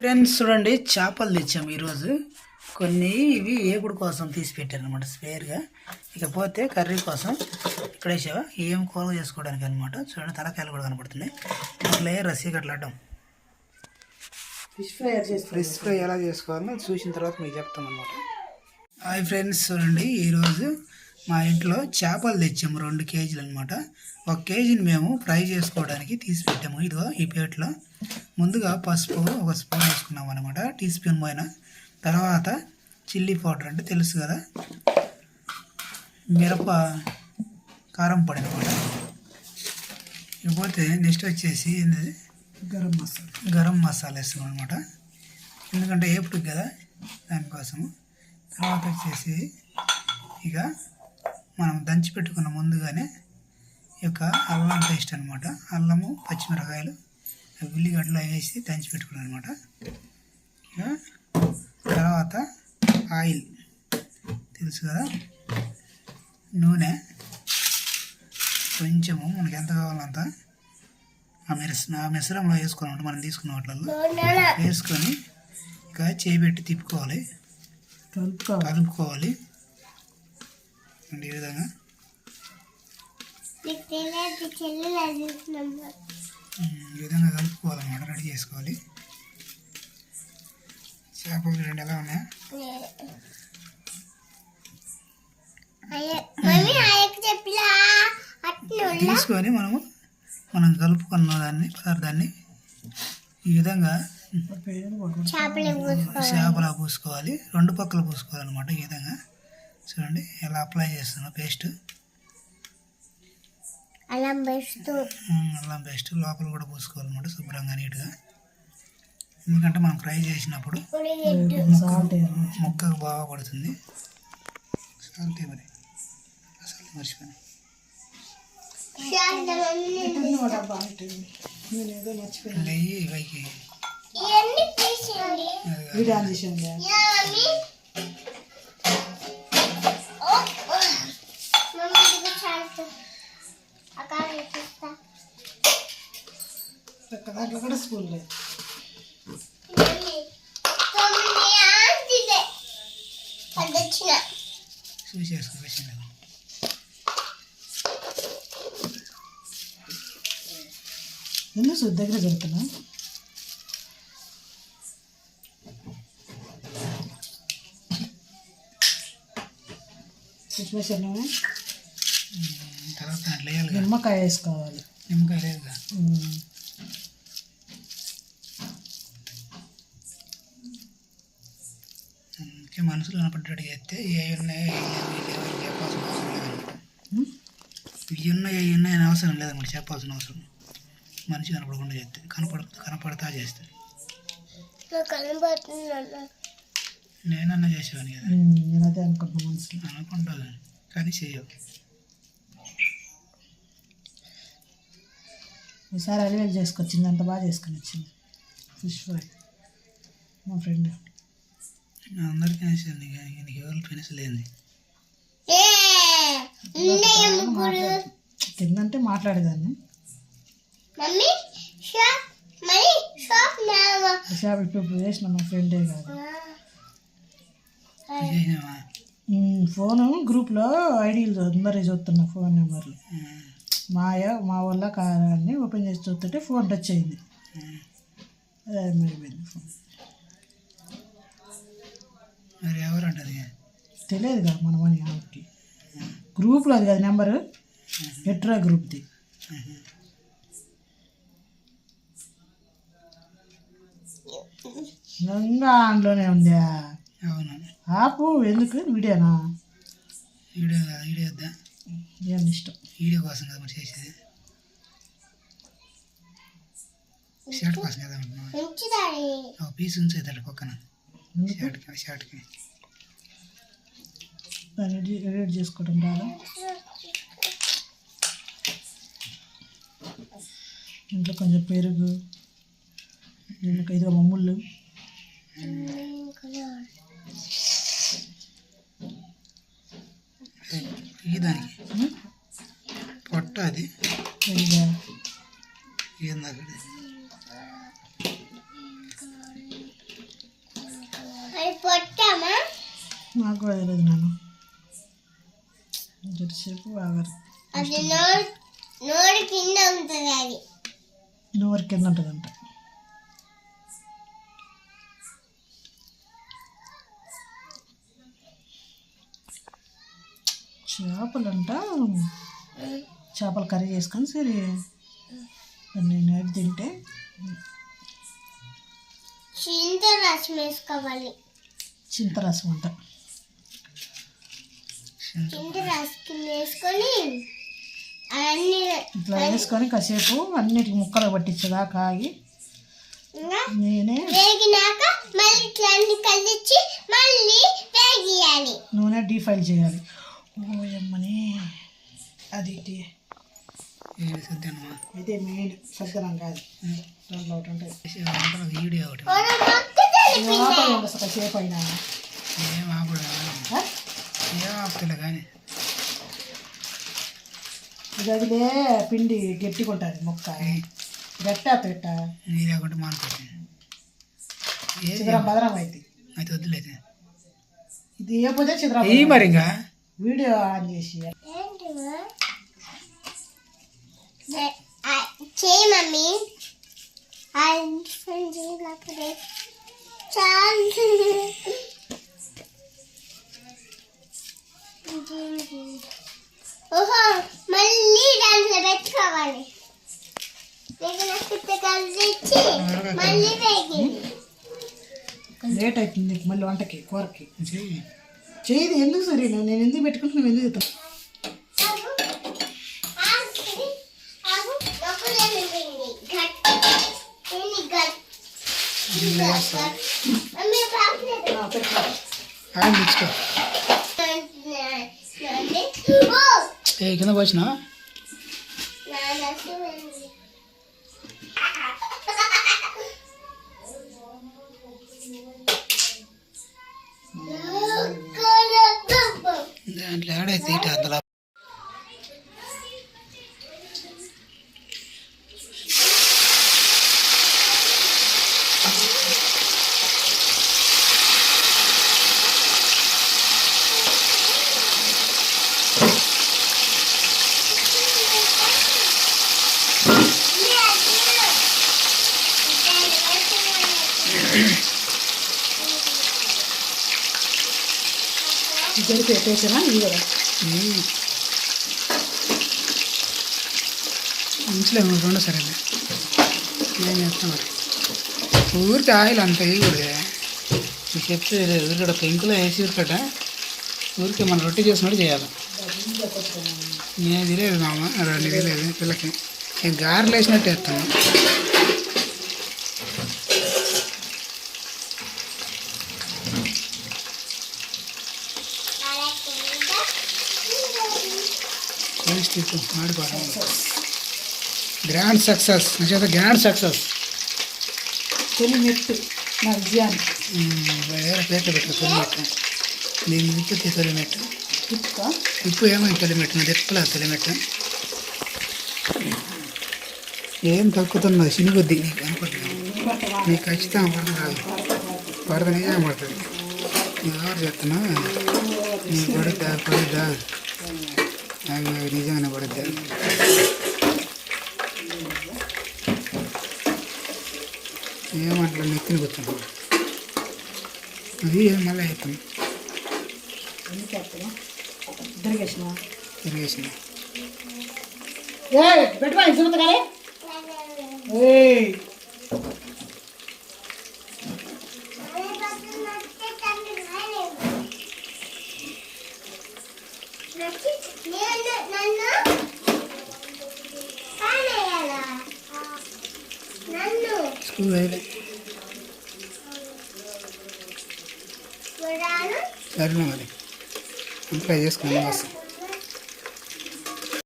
Friends చూడండి, చేపలు తెచ్చాము ఈరోజు. కొన్ని ఇవి ఏపుడు కోసం తీసి పెట్టారు అనమాట స్పేర్గా. ఇకపోతే కర్రీ కోసం ఇక్కడ వేసావా ఏం కూర చేసుకోవడానికి అనమాట. చూడండి, తలకాయలు కూడా కనపడుతున్నాయి. అట్లే రసీ కట్లడ్డం ఫిష్ ఫ్రై ఎలా చేసుకోవాలో చూసిన తర్వాత మీకు చెప్తాం అనమాట. హాయ్ ఫ్రెండ్స్, చూడండి ఈరోజు మా ఇంట్లో చేపలు తెచ్చాము 2 కేజీలు అనమాట. 1 కేజీని మేము ఫ్రై చేసుకోవడానికి తీసి పెట్టాము. ఇదిగో ఈ ప్లేట్లో ముందుగా పసుపు 1 స్పూన్ వేసుకున్నాము అనమాట, టీ స్పూన్ పైన. తర్వాత చిల్లీ పౌడర్ అంటే తెలుసు కదా, మిరప కారం పొడి అనమాట. ఇకపోతే నెక్స్ట్ వచ్చేసి గరం మసాలా వేస్తున్నాం అనమాట, ఎందుకంటే ఏపుడు కదా దానికోసము. తర్వాత వచ్చేసి ఇక మనం దంచి పెట్టుకున్న ముందుగానే ఈ యొక్క అల్లం పేస్ట్ అనమాట. అల్లము, పచ్చిమిరకాయలు, ఉల్లిగడ్డలు వేసి దంచి పెట్టుకున్నాను అనమాట. ఇక తర్వాత ఆయిల్ తెలుసు కదా, నూనె కొంచెము మనకి ఎంత కావాలంత ఆ మిశ్రమంలో వేసుకోవాలంటే మనం తీసుకున్న వాటిల్లో వేసుకొని ఇక చేయబెట్టి తిప్పుకోవాలి, కలుపుకోవాలి. ఈ విధంగా కలుపుకోవాలన్నమాట, రెడీ చేసుకోవాలి. చేపలు రెండు ఎలా ఉన్నాయా? తీసుకొని మనం కలుపుకున్న పదార్థాన్ని ఈ విధంగా చేపలా పూసుకోవాలి. 2 పక్కలు పూసుకోవాలన్నమాట. ఈ విధంగా చూడండి ఎలా అప్లై చేస్తున్నా పేస్ట్. అల్లం పేస్ట్ లోపల కూడా పూసుకోవాలన్నమాట శుభ్రంగా, నీట్గా. ఎందుకంటే మనం ఫ్రై చేసినప్పుడు ముక్కకు బాగా పడుతుంది. సాల్ట్ మరి అసలు మర్చిపోయాను. నెయ్యి పైకి దాంట్లో కూడా స్పూన్ లేదు. చూసేసుకో ఎందుకు సుద్ద దగ్గర జరుగుతున్నా. తర్వాత నిమ్మకాయ వేసుకోవాలి. నిమ్మకాయ లేదా? మనసులో కనపడ్డాడు చేస్తే ఏ ఉన్నాయి చెప్పాల్సిన అవసరం లేదన్నమాట. ఇవి ఉన్నాయి అని అవసరం లేదన్నమాట, చెప్పాల్సిన అవసరం. మనిషి కనపడకుండా చేస్తే కనపడతా చేస్తే నేనన్నా చేసేవాని కదా, అనుకుంటా కానీ చేయవు. ఈసారి అలివేలు చేసుకొచ్చింది, అంత బాగా చేసుకొని వచ్చింది ఫిష్ ఫ్రై మా ఫ్రెండ్. అందరికీ నచ్చింది, నీకు ఎవరు ఫ్రెండ్స్ లేని తిందంటే మాట్లాడేదాన్ని. షాప్ ఇప్పుడు చేసిన మా ఫ్రెండే కాదు. ఫోను గ్రూప్లో ఐడీలు అందరూ చూస్తున్నా, ఫోన్ నెంబర్లు. మా వల్ల కాదని ఓపెన్ చేసి చూస్తుంటే ఫోన్ టచ్ అయింది, అదే మరిపోయింది ఫోన్. మరి ఎవరంటది తెలియదు కదా మన మనీ ఆవిడకి. గ్రూప్లో అది కదా నెంబరు, ఎట్రా గ్రూప్ది. ఇంకా అందులోనే ఉందా? అవును. ఆపు, ఎందుకు వీడియోనా? వీడియో వద్దా? ఏం ఇష్టం, వీడియో కోసం కదా మరి చేసేది, షర్ట్ కోసం కదా. పీస్ ఉంచేది పక్కన షర్ట్కి ఎడిట్ చేసుకోవడం రాదా? ఇంట్లో కొంచెం పెరుగు, నిమ్మకాయ, ఇదిగో మమ్ముళ్ళు. దానికి పొట్ట అది ఏందా నాకు కూడా తెలియదు నాన్న. జెర్సేపు ఆగరు. అది నోరు కింద ఉంటుంది. అది నోరు కింద ఉంటుందంట. చేపలంట. చేపల కర్రీ చేసుకొని సరే దాన్ని నైట్ తింటే చింతరసం వేసుకోవాలి. చింతరసం అంట. చింతరసం వేసుకొని అన్నీ ఇట్లా వేసుకొని కాసేపు అన్నిటికి ముక్కలు పట్టించేదాకా ఆగి నేనే వేగినాక మళ్ళీ ఇట్లా అన్ని కలిసి మళ్ళీ వేగియాలి. నూనె డీఫ్రై చేయాలి. ఓయమ్మని అది అయితే మెయిన్ సగ్గరం కాదు. దాంట్లో ఒకటి ఉంటుంది వీడియో ఒకటి కాసేపు అయినా ఏం ఆపుతులే కానీ ఇది అదిలే పిండి గట్టిగా ఉంటుంది మొక్క గట్టా పెట్ట నీదే ఒకటి మానుకోండి. చిత్రం బదరం అయితే అయితే వద్దులేదు. ఇది ఏపోతే చిత్రం మరి ఇంకా వీడియో ఆన్ చేసి చేయి మమ్మీ. చాలు. ఓహో మళ్ళీ దాంట్లో పెట్టుకోవాలి. కలిసి మళ్ళీ వేగింది. లేట్ అవుతుంది మళ్ళీ వంటకి కూరకి. చేయదు ఎందుకు సరే నేను ఎందుకు పెట్టుకుంటే నువ్వు ఎందుకు చెప్తాను. కింద వచ్చినా దాంట్లో ఆడైతే ఇటు అందులో జరిపి పెట్టేసానా ఇది కూడా మంచిగా రెండు సరేలే. నేను చేస్తాను మరి ఊరికి ఆయిల్ అంత వేయకూడదు. మీకు చెప్తే ఊరికడ పెంకులో వేసి ఊరికట ఊరికి మనం రొట్టె చేసినట్టు చేయాలి. నేను తెలియదు మామ రెండు తెలియదు పిల్లకి. నేను గారెలు వేసినట్టు వేస్తాను. గ్రాండ్ సక్సెస్ నిజంగా గ్రాండ్ సక్సెస్. తొలిమెట్టు నా విజయాన్ని వేరే ప్లేట్లో పెట్టు. తొలిమెట్టు నేను విప్పు తొలిమెట్టు ఉప్పు ఏమైంది తొలిమెట్టు నా తెప్పలేదు. తొలిమెట్టు ఏం తక్కుతున్నది చినిగొద్ది నీకు అనుకుంటున్నాను. నీకు ఖచ్చితంగా పడుతుంది రాదు. పడుతుంది నిజంగా పడుతుంది. నేను ఎవరు చేస్తున్నా నీకు పడుద్దా నాకు నిజంగానే పడుద్దా. ఏమంటా నెత్తిని కూర్చున్నాను. అది మళ్ళీ అవుతుంది తిరిగేసిన తిరిగేసిన పెట్టుకో ఇంత కానీ స్కూల్ వేయలే. సరేనా మరి ఫ్రై చేసుకున్నాను బస్.